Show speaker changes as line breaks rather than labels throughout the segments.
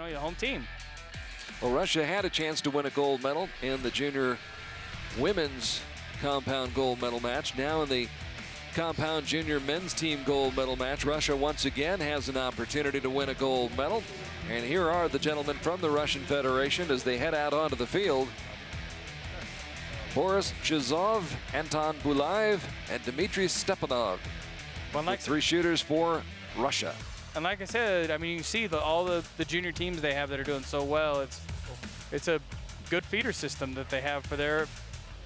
your home team.
Well, Russia had a chance to win a gold medal in the junior women's compound gold medal match. Now in the compound junior men's team gold medal match, Russia once again has an opportunity to win a gold medal. And here are the gentlemen from the Russian Federation as they head out onto the field. Boris Chizhov, Anton Bulaev, and Dimitriy Stepanov.
Like
3 shooters for Russia.
And like I said, I mean, you see all the junior teams they have that are doing so well. It's a good feeder system that they have for their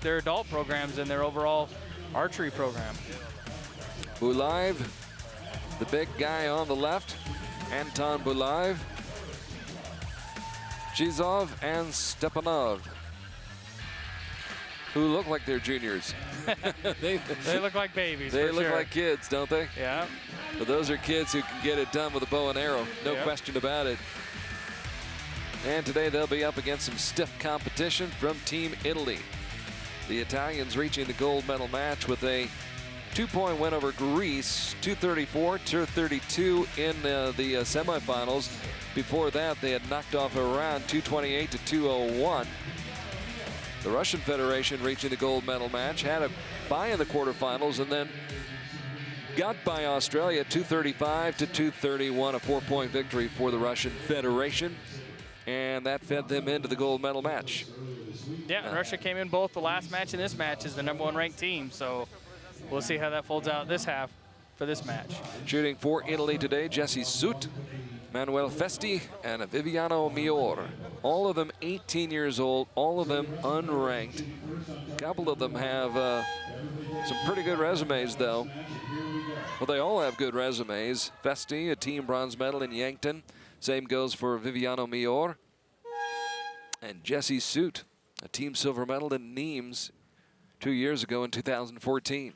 adult programs and their overall archery program.
Bulaev, the big guy on the left, Anton Bulaev, Chizhov, and Stepanov, who look like they're juniors.
they look like babies.
They
for
look
sure.
like kids, don't they?
Yeah.
But those are kids who can get it done with a bow and arrow, no question about it. And today they'll be up against some stiff competition from Team Italy. The Italians reaching the gold medal match with a 2-point win over Greece, 234-232 in the semifinals. Before that, they had knocked off Iran 228-201. The Russian Federation reaching the gold medal match had a bye in the quarterfinals and then got by Australia 235-231, a 4-point victory for the Russian Federation, and that fed them into the gold medal match.
Yeah, Russia came in both the last match and this match as the #1 ranked team, so we'll see how that folds out this half for this match. Shooting
for Italy today, Jesse Sut, Manuel Festi, and Viviano Mior. All of them 18 years old, all of them unranked. A couple of them have some pretty good resumes, though. Well, they all have good resumes. Festi, a team bronze medal in Yankton. Same goes for Viviano Mior. And Jesse Sut, a team silver medal in Nimes 2 years ago in 2014.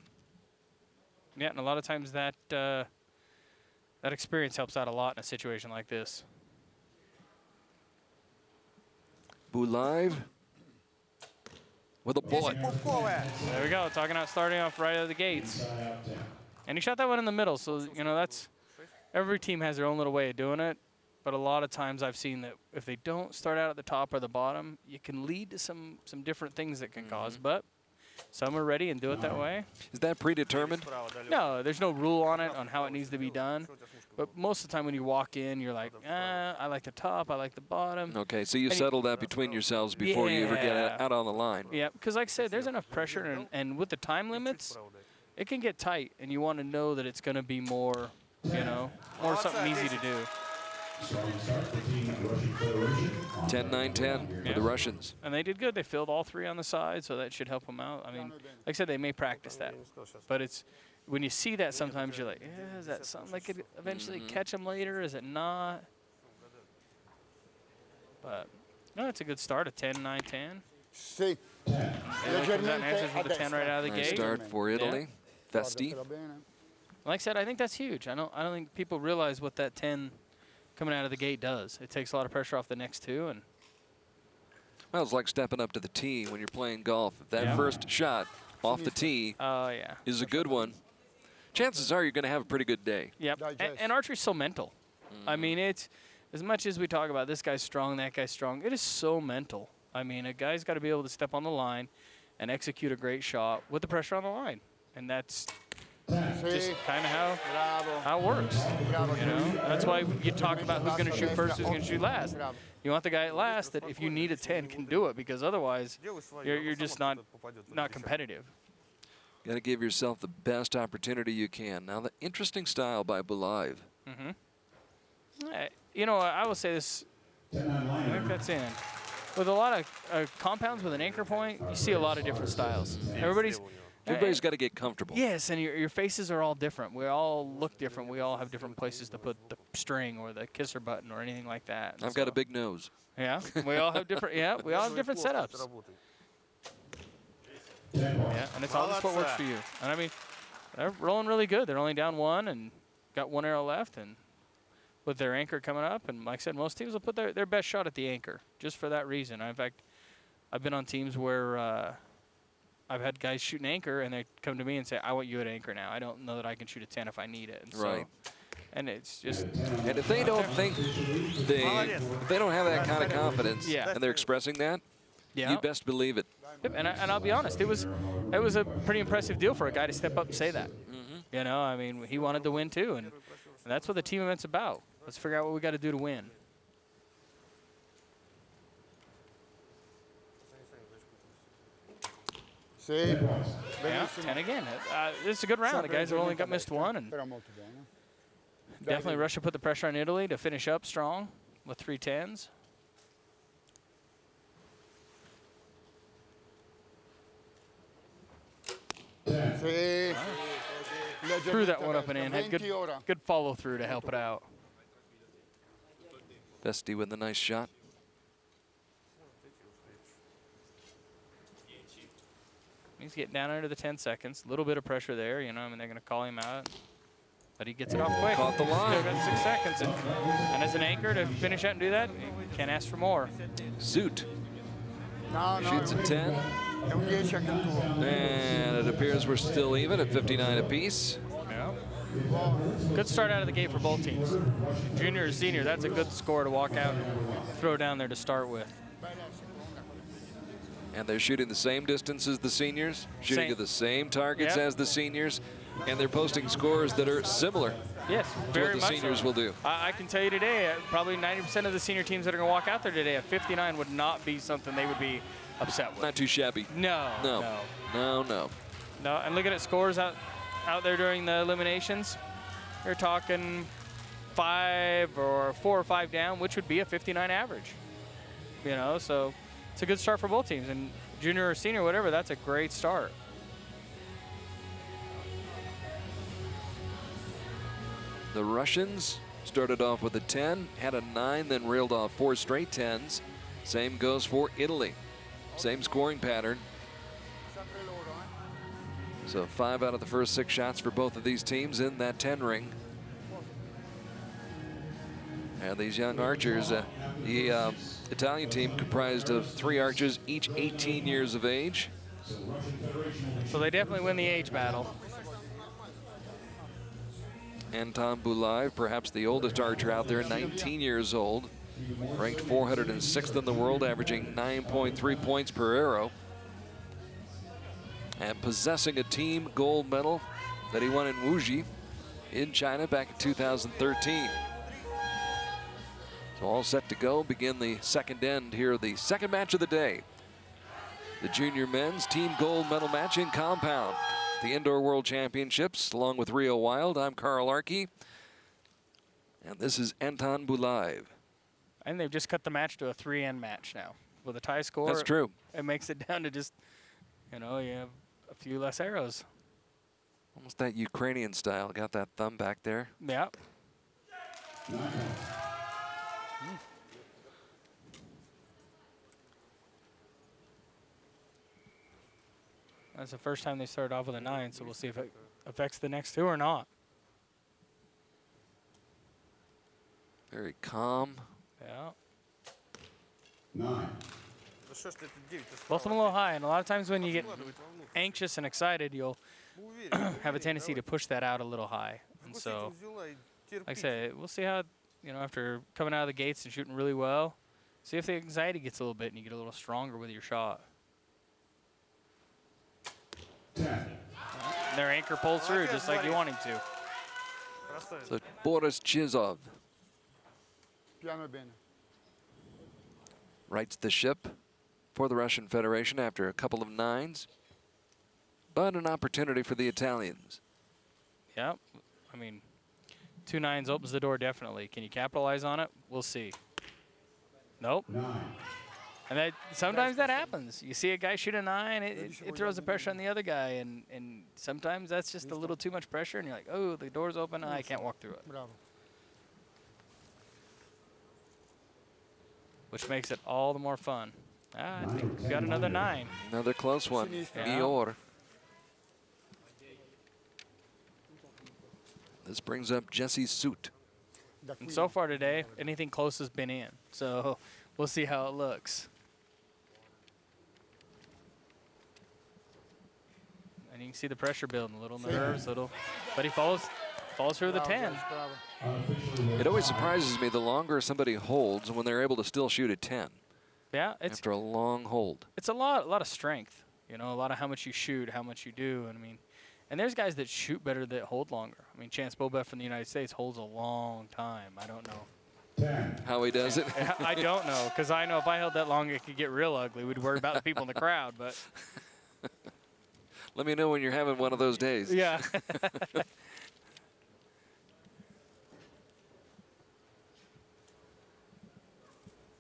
Yeah, and a lot of times that that experience helps out a lot in a situation like this.
Bulaev with a bullet.
There we go, starting off right out of the gates. And he shot that one in the middle, so, you know, that's, every team has their own little way of doing it. But a lot of times I've seen that if they don't start out at the top or the bottom, you can lead to some different things that can cause. But some are ready and do it that way.
Is that predetermined?
No, there's no rule on it, on how it needs to be done. But most of the time when you walk in, you're like, I like the top, I like the bottom.
Okay, so you settle that between yourselves before you ever get out on the line.
Yeah, because like I said, there's enough pressure, and with the time limits, it can get tight, and you want to know that it's going to be more, you know, more something easy to do.
10-9-10 for the Russians.
And they did good. They filled all 3 on the side, so that should help them out. I mean, like I said, they may practice that. But it's when you see that, sometimes you're like, is that something that could eventually catch them later? Is it not? But, no, it's a good start, a 10-9-10.
Sì.
Answers with the 10 right out of the
nice
gate.
start for Italy. Yeah. Festi.
Like I said, I think that's huge. I don't think people realize what that 10 coming out of the gate does. It takes a lot of pressure off the next 2. And
well, it's like stepping up to the tee when you're playing golf. If that first shot off the tee is a good one, chances are you're going to have a pretty good day.
Yep. And archery's so mental. I mean, it's as much as we talk about this guy's strong, that guy's strong, it is so mental. I mean, a guy's got to be able to step on the line and execute a great shot with the pressure on the line. And that's just kind of how it works. You know, that's why you talk about who's going to shoot first, who's going to shoot last. You want the guy at last that if you need a 10 can do it, because otherwise you're just not competitive.
Got to give yourself the best opportunity you can. Now, the interesting style by Bulaev.
You know, I will say this. I think that's in. With a lot of compounds with an anchor point, you see a lot of different styles. Everybody's
got to get comfortable.
Yes, and your faces are all different. We all look different. We all have different places to put the string or the kisser button or anything like that.
I've got a big nose.
Yeah, we all have different. Yeah, we all have different setups. Yeah, and it's all just what works for you. And I mean, they're rolling really good. They're only down 1 and got 1 arrow left, and with their anchor coming up, and like I said, most teams will put their best shot at the anchor just for that reason. In fact, I've been on teams where I've had guys shoot an anchor, and they come to me and say, I want you at anchor now. I don't know that I can shoot a 10 if I need it. And
right.
So And it's just.
And if they don't think if they don't have that kind of confidence, and they're expressing that, you best believe it.
Yep, and I'll be honest, it was a pretty impressive deal for a guy to step up and say that. You know, I mean, he wanted to win too, and that's what the team event's about. Let's figure out what we got to do to win. Yeah, 10 again. This is a good round. The guys have only got missed one, and definitely Russia put the pressure on Italy to finish up strong with 3 10s. Threw that one up and in. Had good follow through to help it out.
Festi with a nice shot.
He's getting down under the 10 seconds. A little bit of pressure there, you know. I mean, they're going to call him out. But he gets it off quick.
Caught the line.
Still got 6 seconds. And as an anchor to finish out and do that, you can't ask for more.
Zoot shoots a 10. And it appears we're still even at 59 apiece.
Yeah. Good start out of the gate for both teams. Junior or senior, that's a good score to walk out and throw down there to start with.
And they're shooting the same distance as the seniors, shooting at the same targets as the seniors, and they're posting scores that are similar
to
what the seniors will do.
I can tell you today, probably 90% of the senior teams that are going to walk out there today at 59 would not be something they would be upset with.
Not too shabby.
No. And looking at scores out there during the eliminations, you're talking 5 or 4 or 5 down, which would be a 59 average. You know, so it's a good start for both teams. And junior or senior, whatever, that's a great start.
The Russians started off with a 10, had a 9, then reeled off 4 straight 10s. Same goes for Italy. Same scoring pattern. So 5 out of the first 6 shots for both of these teams in that 10 ring. And these young archers, the Italian team comprised of 3 archers, each 18 years of age.
So they definitely win the age battle.
Anton Bulaev, perhaps the oldest archer out there, 19 years old. Ranked 406th in the world, averaging 9.3 points per arrow. And possessing a team gold medal that he won in Wuxi in China back in 2013. So all set to go, begin the second end here, the second match of the day. The junior men's team gold medal match in compound. The Indoor World Championships, along with Rio Wild. I'm Carl Arkey. And this is Anton Bulaev.
And they've just cut the match to a 3-end match now. With a tie score,
that's true.
It makes it down to just, you know, you have a few less arrows.
Almost that Ukrainian style. Got that thumb back there.
Yeah. That's the first time they started off with a 9, so we'll see if it affects the next 2 or not.
Very calm.
Yeah.
9.
Both of them a little high, and a lot of times when you get anxious and excited, you'll have a tendency to push that out a little high. And so, like I say, we'll see how, you know, after coming out of the gates and shooting really well, see if the anxiety gets a little bit and you get a little stronger with your shot.
10.
Their anchor pulls through just like you want him to.
So Boris Chizhov rights the ship for the Russian Federation after a couple of 9s, but an opportunity for the Italians.
Yeah, I mean, 2 9s opens the door definitely. Can you capitalize on it? We'll see. Nope.
9.
And sometimes that happens. You see a guy shoot a 9, it throws the pressure on the other guy, and sometimes that's just a little too much pressure, and you're like, oh, the door's open, I can't walk through it. Which makes it all the more fun. I think we got another 9.
Another close one.
Yeah.
Mior. This brings up Jesse's suit.
And so far today, anything close has been in. So we'll see how it looks. And you can see the pressure building, little nerves, but he follows falls through the 10.
It always surprises me the longer somebody holds when they're able to still shoot a 10.
Yeah, it's
after a long hold.
It's a lot of strength. You know, a lot of how much you shoot, how much you do. And I mean, and there's guys that shoot better that hold longer. I mean, Chance Bobev from the United States holds a long time. I don't know
how he does it.
I don't know, because I know if I held that long, it could get real ugly. We'd worry about the people in the crowd, but.
Let me know when you're having one of those days.
Yeah.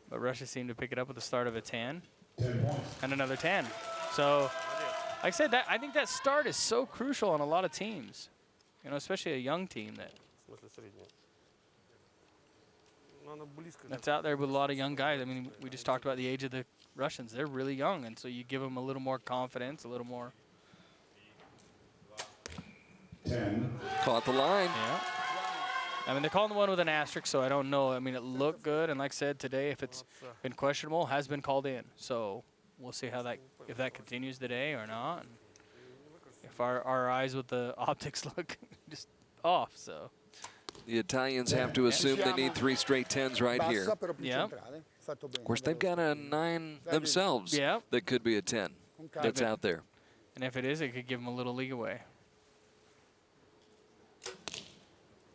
But Russia seemed to pick it up at the start of a 10 and another 10. So, like I said, I think that start is so crucial on a lot of teams, you know, especially a young team that's out there with a lot of young guys. I mean, we just talked about the age of the Russians. They're really young, and so you give them a little more confidence, a little more.
10.
Caught the line.
Yeah. I mean, they're calling the one with an asterisk, so I don't know. I mean, it looked good, and like I said today, if it's been questionable, has been called in. So we'll see how if that continues today or not. And if our eyes with the optics look just off, so.
The Italians have to assume they need 3 straight 10s right here.
Yeah.
Of course, they've got a 9 themselves that could be a 10 that's out there.
And if it is, it could give them a little leeway.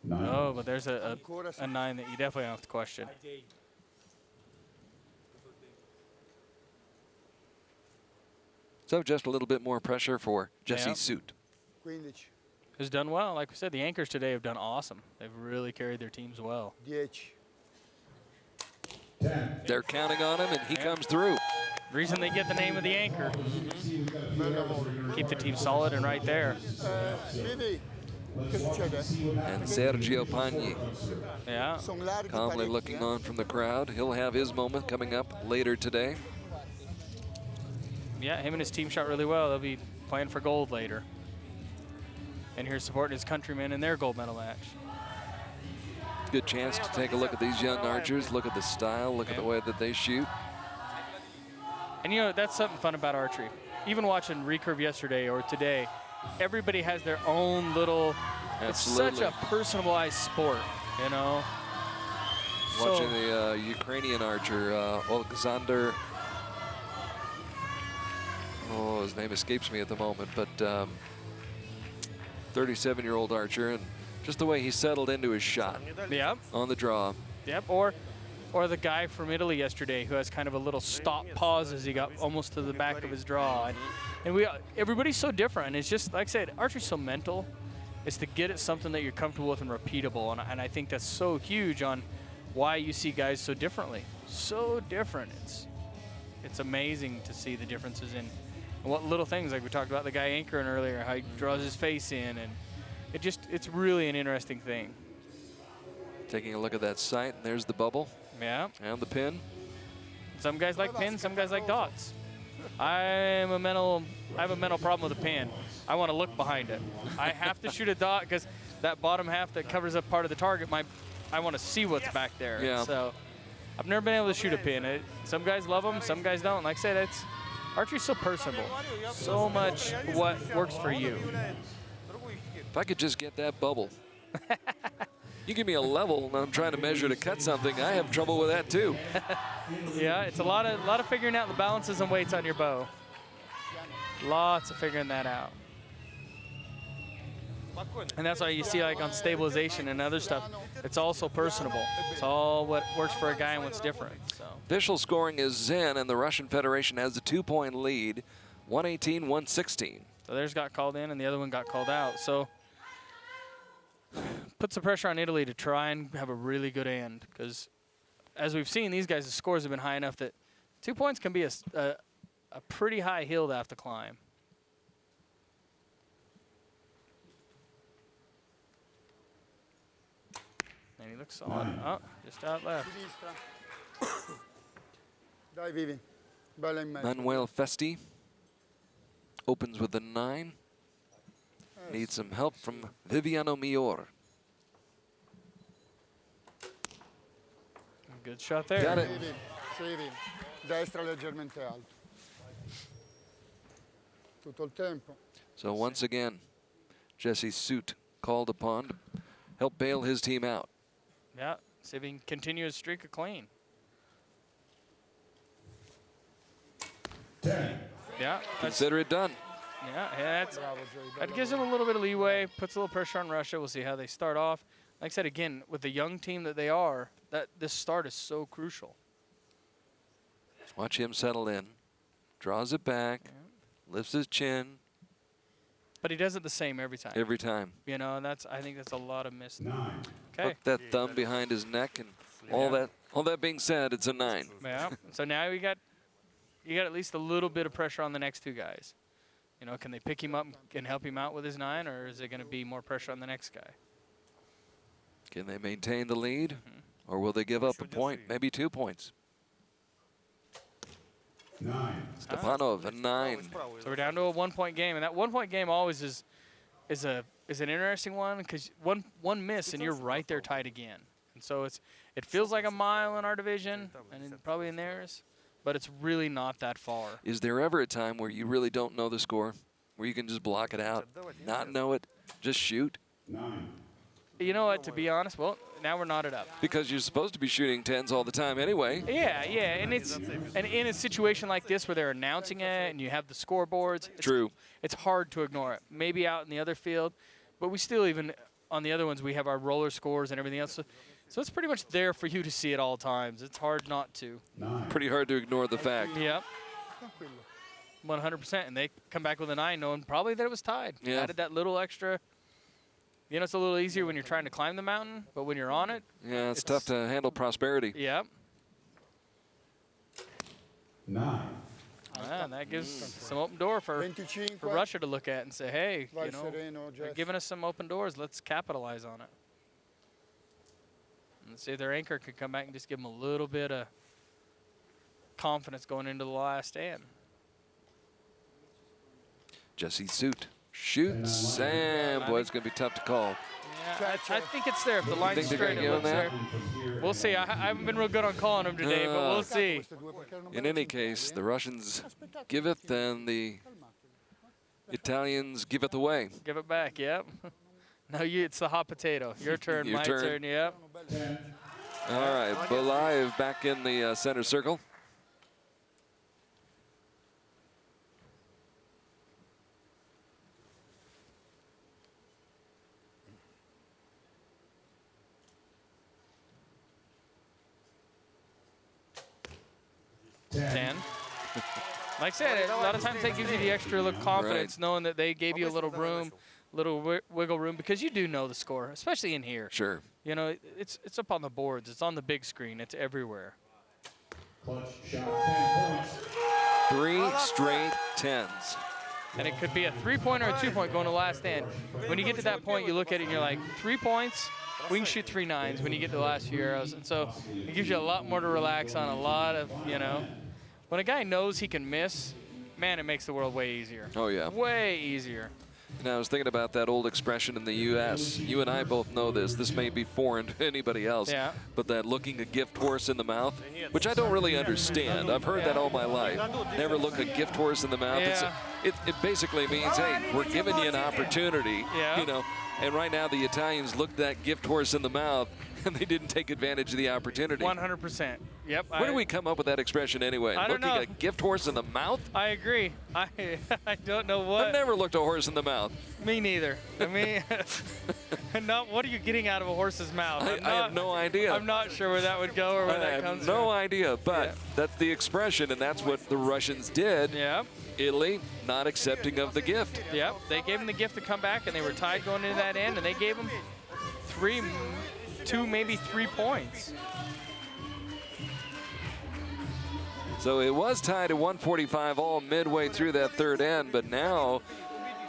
9.
Oh, but there's a 9 that you definitely have to question.
So just a little bit more pressure for Jesse Suit.
Who's done well. Like we said, the anchors today have done awesome. They've really carried their teams well.
10.
They're counting on him, and he comes through.
Reason they get the name of the anchor. Keep the team solid and right there.
And Sergio Pagni calmly looking on from the crowd. He'll have his moment coming up later today.
Yeah, him and his team shot really well. They'll be playing for gold later. And here's supporting his countrymen in their gold medal match.
Good chance to take a look at these young archers, look at the style, look at the way that they shoot.
And you know, that's something fun about archery. Even watching recurve yesterday or today, everybody has their own little, it's such a personalized sport, you know.
Watching the Ukrainian archer, Alexander, oh, his name escapes me at the moment, but 37-year-old archer, and just the way he settled into his shot on the draw.
Yep, or the guy from Italy yesterday who has kind of a little stop pause as he got almost to the back of his draw. And everybody's so different. It's just, like I said, archery's so mental. It's to get at something that you're comfortable with and repeatable. And I think that's so huge on why you see guys so differently. So different. It's amazing to see the differences in what little things, like we talked about the guy anchoring earlier, how he draws his face in. And it's really an interesting thing.
Taking a look at that sight, and there's the bubble.
Yeah.
And the pin.
Some guys like pins, some guys like dots. I have a mental problem with a pin. I want to look behind it. I have to shoot a dot because that bottom half that covers up part of the target, I want to see what's back there.
Yeah.
So I've never been able to shoot a pin. Some guys love them, some guys don't. Like I said, archery's so personable. So much what works for you.
If I could just get that bubble. You give me a level and I'm trying to measure to cut something, I have trouble with that too.
Yeah, it's a lot of figuring out the balances and weights on your bow. Lots of figuring that out. And that's why you see, like on stabilization and other stuff, it's also personable. It's all what works for a guy and what's different. So
official scoring is Zen, and the Russian Federation has a 2-point lead, 118-116.
So theirs got called in and the other one got called out. So puts the pressure on Italy to try and have a really good end, because as we've seen, these guys' scores have been high enough that 2 points can be a pretty high hill to have to climb. And he looks solid. Oh, just out left.
Manuel Festi opens with the 9. Needs some help from Viviano Mior.
Good shot there.
Got it.
Destra leggermente alto. Tutto il tempo.
So once again, Jesse Suit called upon to help bail his team out.
Yeah, see if he can continue his streak of clean.
10.
Yeah,
Consider it done.
yeah, that gives him a little bit of leeway, puts a little pressure on Russia. We'll see how they start off. Like I said, again, with the young team that they are, that this start is so crucial.
Watch him settle in. Draws it back, lifts his chin.
But he does it the same every time.
Every time.
You know, and I think that's a lot of missed.
9.
Okay.
Hook that thumb behind his neck, and all that being said, it's a 9.
Yeah. So now you got at least a little bit of pressure on the next two guys. You know, can they pick him up and help him out with his 9, or is it going to be more pressure on the next guy?
Can they maintain the lead, or will they give up a point, maybe 2 points?
9.
Stepanov, a 9.
So we're down to a 1-point game, and that 1-point game always is an interesting one because one miss and you're right there tied again. And so it feels like a mile in our division and probably in theirs, but it's really not that far.
Is there ever a time where you really don't know the score, where you can just block it out, not know it, just shoot?
9.
You know what? To be honest, well, now we're knotted up.
Because you're supposed to be shooting 10s all the time anyway.
Yeah, and in a situation like this where they're announcing it and you have the scoreboards,
True.
It's hard to ignore it. Maybe out in the other field, but we still even on the other ones we have our roller scores and everything else. So it's pretty much there for you to see at all times. It's hard not to.
9.
Pretty hard to ignore the fact.
Yep. 100%, and they come back with a 9, knowing probably that it was tied.
Yeah.
Added that little extra. You know, it's a little easier when you're trying to climb the mountain, but when you're on it,
Yeah, it's tough to handle prosperity.
yep.
9.
And that gives some open door for
25.
Russia to look at and say, hey,
Vai
you know,
sereno,
they're
Jeff.
giving us some open doors. Let's capitalize on it. And see if their anchor could come back and just give them a little bit of confidence going into the last stand.
Jesse Suit shoots, and boy, it's going to be tough to call.
Yeah, I think it's there. If the line's
Think they're
straight,
gonna
it
give
looks
him
there. We'll see. I haven't been real good on calling them today, but we'll see.
In any case, the Russians give it, and the Italians give it away.
Give it back, yep. No, it's the hot potato. Your turn,
Your
my
turn.
turn, yep.
All right, Bulaev back in the center circle.
Ten. Like I said, a lot of times that gives you the extra little confidence, knowing that they gave you a little room, little wiggle room, because you do know the score, especially in here.
Sure.
You know, it's up on the boards, it's on the big screen, it's everywhere.
Clutch shot, 10 points.
3 straight 10s.
And it could be a 3-point or a 2-point going to last stand. When you get to that point, you look at it and you're like, 3 points, we can shoot 3 9s when you get to the last few arrows. And so it gives you a lot more to relax on, a lot of, you know. When a guy knows he can miss, man, it makes the world way easier.
Oh, yeah.
Way easier.
And I was thinking about that old expression in the U.S. You and I both know this. This may be foreign to anybody else.
Yeah.
But that looking a gift horse in the mouth, which I don't really understand. I've heard that all my life. Never look a gift horse in the mouth.
Yeah.
It basically means, hey, we're giving you an opportunity.
Yeah.
You know. And right now the Italians looked that gift horse in the mouth, and they didn't take advantage of the opportunity.
100%. Yep.
Where do we come up with that expression anyway?
I don't
Looking
know.
a gift horse in the mouth?
I agree. I don't know what.
I've never looked a horse in the mouth.
Me neither. I mean, what are you getting out of a horse's mouth?
I have no idea.
I'm not sure where that would go or where that comes
no
from.
idea, but
Yeah.
that's the expression, and that's what the Russians did.
Yep.
Italy not accepting of the gift.
Yep. They gave him the gift to come back, and they were tied going into that end, and they gave him 2, maybe 3 points.
So it was tied at 145 all midway through that third end, but now,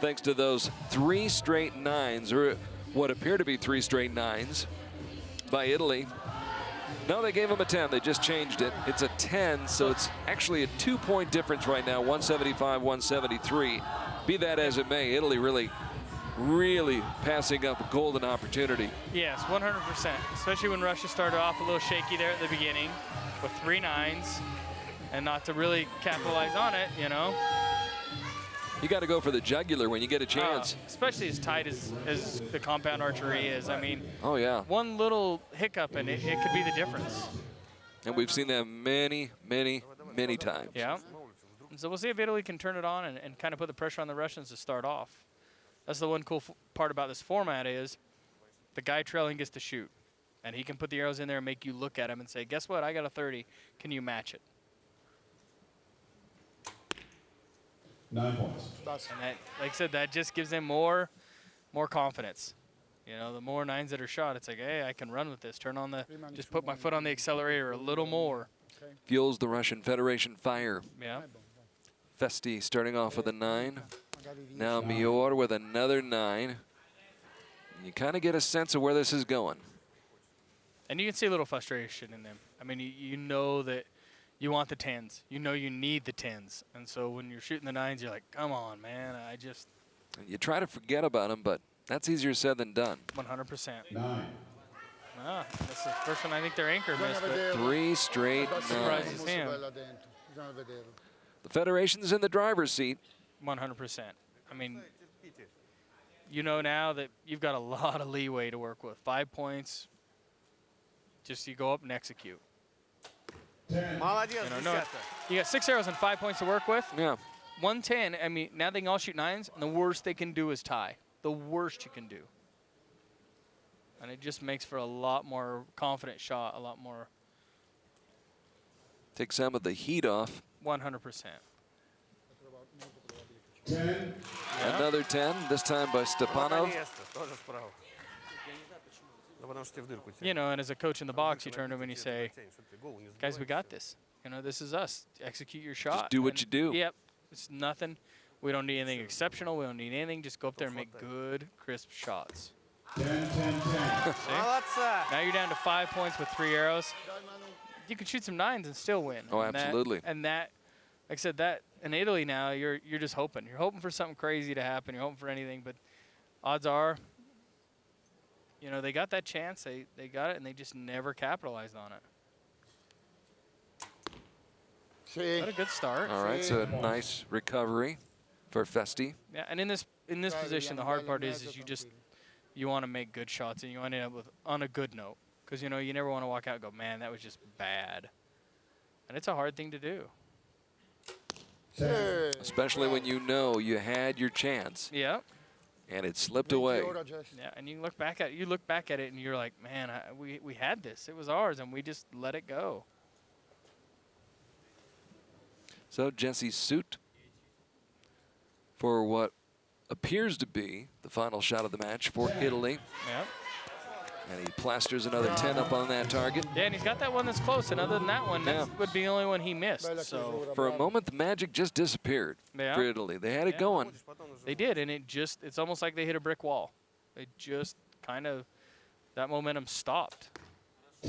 thanks to those 3 straight 9s, or what appear to be 3 straight 9s by Italy. No, they gave him a 10. They just changed it. It's a 10, so it's actually a 2-point difference right now, 175-173. Be that as it may, Italy really passing up a golden opportunity.
Yes, 100%. Especially when Russia started off a little shaky there at the beginning with 3 9s and not to really capitalize on it, you know.
You got to go for the jugular when you get a chance.
Especially as tight as the compound archery is. I mean,
Oh, yeah.
one little hiccup and it could be the difference.
And we've seen that many, many, many times.
Yeah. And so we'll see if Italy can turn it on and kind of put the pressure on the Russians to start off. That's the one cool part about this format is the guy trailing gets to shoot. And he can put the arrows in there and make you look at him and say, guess what? I got a 30. Can you match it?
9 points.
And that, like I said, that just gives them more confidence. You know, the more 9s that are shot, it's like, hey, I can run with this. Turn on the, just put my foot on the accelerator a little more.
Fuels the Russian Federation fire.
Yeah.
Festi starting off with a 9. Now Mior with another 9. You kind of get a sense of where this is going.
And you can see a little frustration in them. I mean, you know that you want the 10s. You know you need the 10s. And so when you're shooting the 9s, you're like, come on, man, I just...
And you try to forget about them, but that's easier said than done.
100%.
9.
That's the first one I think their anchor missed, but
3 straight 9s.
surprises him.
The Federation's in the driver's seat.
100%. I mean, you know now that you've got a lot of leeway to work with. 5 points, just you go up and execute.
10.
You got 6 arrows and 5 points to work with.
Yeah.
110, I mean, now they can all shoot 9s, and the worst they can do is tie. The worst you can do. And it just makes for a lot more confident shot, a lot more.
Take some of the heat off.
100%.
10.
Yeah.
Another 10, this time by Stepanov.
You know, and as a coach in the box, you turn to him and you say, guys, we got this. You know, this is us. Execute your shot.
Just do what you do.
Yep. It's nothing. We don't need anything exceptional. We don't need anything. Just go up there and make good, crisp shots.
10, 10, 10.
Now you're down to 5 points with 3 arrows. You can shoot some 9s and still win.
Oh,
And
absolutely.
that, like I said, that in Italy now, you're just hoping. You're hoping for something crazy to happen. You're hoping for anything, but odds are, you know, they got that chance. They got it, and they just never capitalized on it. What a good start.
All right, so a nice recovery for Festi.
Yeah, and in this position, the hard part is you want to make good shots, and you want to end up with on a good note, because you know you never want to walk out and go, man, that was just bad, and it's a hard thing to do.
Especially when you know you had your chance.
Yeah.
And it slipped away.
Yeah, and you look back at it, and you're like, man, we had this. It was ours, and we just let it go.
So Jesse Suit for what appears to be the final shot of the match for Italy.
Yeah.
And he plasters another 10 up on that target.
Yeah, and he's got that one that's close, and other than that one, that would be the only one he missed. So
For a moment, the magic just disappeared for Italy. They had it going.
They did, and it's almost like they hit a brick wall. They just kind of, that momentum stopped.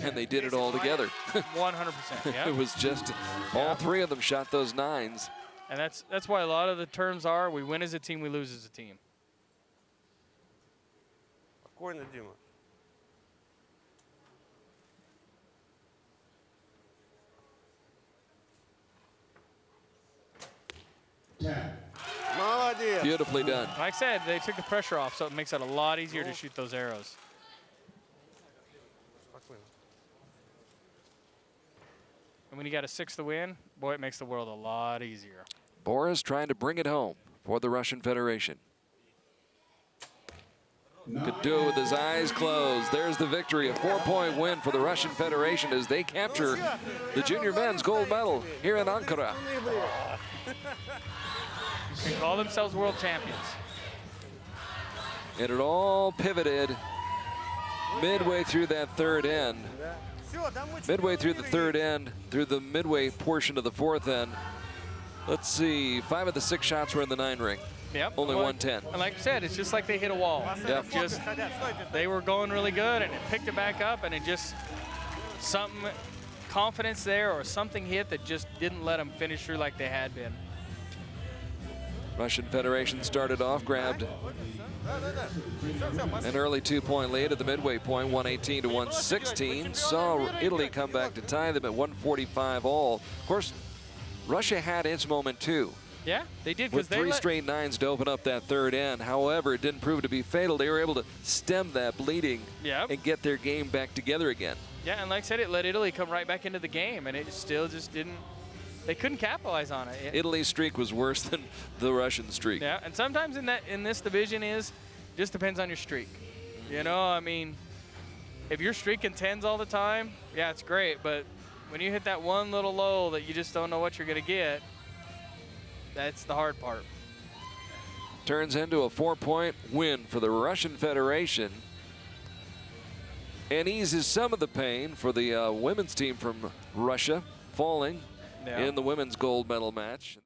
And they did it all together.
100%, yeah.
It was just all 3 of them shot those 9s.
And that's why a lot of the terms are, we win as a team, we lose as a team.
Beautifully done.
Like I said, they took the pressure off, so it makes it a lot easier to shoot those arrows. And when you got a 6 to win, boy, it makes the world a lot easier.
Boris trying to bring it home for the Russian Federation. Could do it with his eyes closed. There's the victory, a 4-point win for the Russian Federation as they capture the junior men's gold medal here in Ankara.
They call themselves world champions.
And it all pivoted midway through that third end. Midway through the third end, through the midway portion of the fourth end. Let's see, 5 of the 6 shots were in the 9 ring.
Yep.
Only 110.
And like I said, it's just like they hit a wall.
Yep.
Just, they were going really good, and it picked it back up, and it just, something, confidence there, or something hit that just didn't let them finish through like they had been.
Russian Federation started off, grabbed an early 2-point lead at the midway point, 118 to 116. Saw Italy come back to tie them at 145 all. Of course, Russia had its moment too.
Yeah, they did,
with
because they
three straight 9s to open up that third end. However, it didn't prove to be fatal. They were able to stem that bleeding and get their game back together again.
Yeah, and like I said, it let Italy come right back into the game, and it still just didn't. They couldn't capitalize on it.
Italy's streak was worse than the Russian streak.
Yeah, and sometimes in this division just depends on your streak. You know, I mean, if you're streaking 10s all the time, yeah, it's great. But when you hit that one little low that you just don't know what you're going to get, that's the hard part.
Turns into a 4-point win for the Russian Federation and eases some of the pain for the women's team from Russia falling in the women's gold medal match.